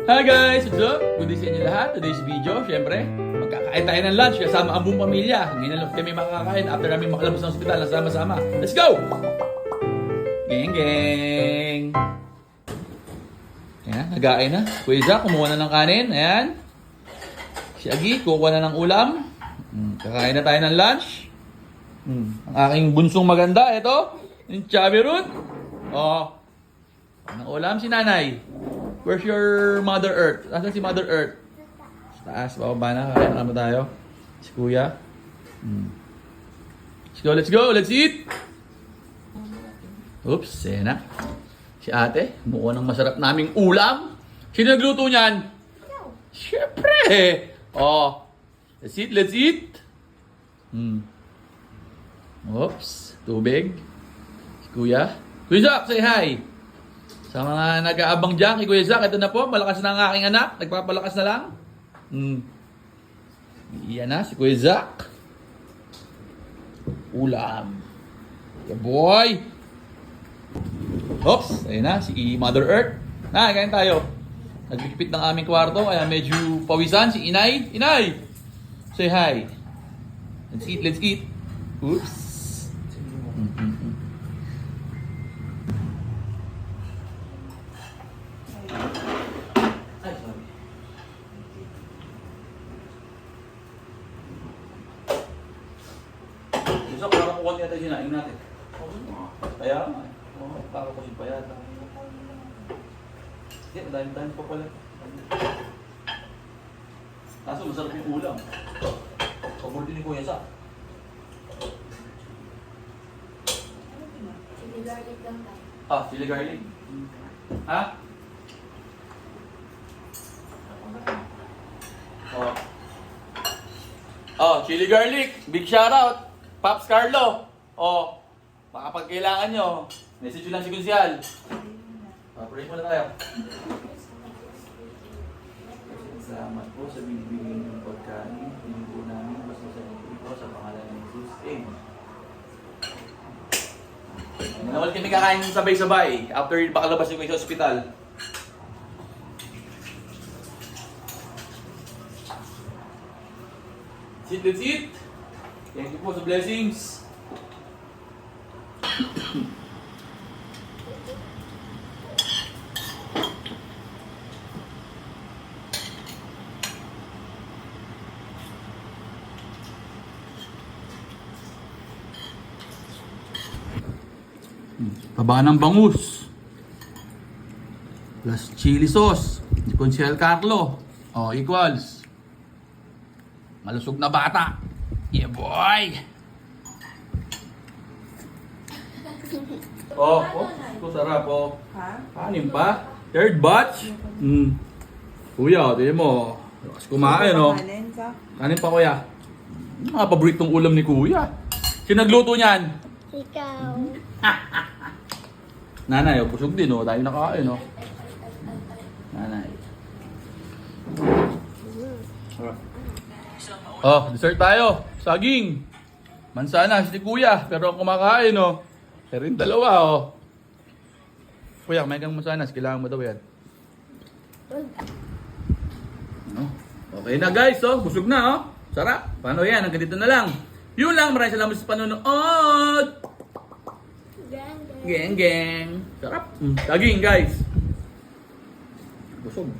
Hi guys! What's up? Good day sa inyo lahat. Today's video, syempre, magkakain tayo ng lunch kasama ang buong pamilya. Ngayon na lang kami makakain after namin makalabas ng ospital na sama-sama. Let's go! Geng geng! Ayan, nagain na. Kuya Zack, kumuha na ng kanin. Ayan. Si Agi, kukuha na ng ulam. Kakain na tayo ng lunch. Ang aking bunsong maganda, ito. Yung chubby root. Oh. Anong ulam si nanay? Where's your Mother Earth? Asan si Mother Earth? Sa taas, bababa na. Kakain na tayo. Si Kuya. Let's go, let's eat! Oops, yan na. Si ate, mukha ng masarap naming ulam. Sino nagluto niyan? Siyempre! Oh, let's eat, let's eat! Oops, tubig. Si Kuya. Kuya Zack, say hi! Sa mga nag-aabang dyan kay Kuya Zack, ito na po, malakas na ang aking anak. Nagpapalakas na lang. Iyan na, si Kuya Zack. Ulam. Yeah, boy! Oops, ayun na, si Mother Earth. Kain tayo. Naglikipit ng aming kwarto, kaya medyo pawisan si Inay. Inay! Say hi. Let's eat, let's eat. Oops. Isa, parang kukunti natin sinaing natin. Kaya nga. Para ko si Payata. Hindi, dahil pa pala. Kaso masarap yung ulam. Paborito ni Kuya Zack. Chili garlic lang tayo. Chili garlic. Ha? Chili garlic. Big shoutout. Pops Carlo. Baka pag kailangan nyo, message nyo lang si Kunsyal. Pray muna tayo. Salamat po sa binibigay ng pagkain. Hindi po namin basta sa inyo po sa pangalan ng Jesus. Amen. Nawal kami kakain sabay-sabay after bakalabas yung sa ospital. Sit, let's eat. Thank you po sa blessings. Taba ng bangus. Plus chili sauce. Ni Consiel Carlo. Equals. Malusog na bata. Yeah, boy! Ito sarap, Ha? Kanin pa? Third batch? Kuya, tingin mo. Lakas kumain, Kanin pa, kuya. Mga paboritong ulam ni kuya. Sino nagluto niyan? Ikaw. Nanay, pusog din, Tayo nakain, Nanay. Dessert tayo. Saging. Mansanas si kuya, pero ang kumakain, Pero yung dalawa, Kuya, may kang mansanas, kailangan mo daw yan. Okay na guys, busog na, Sarap. Paano yan? Hanggang dito na lang. Yun lang, maraming salamat sa panonood. Geng geng. Sarap. Saging guys. Busog.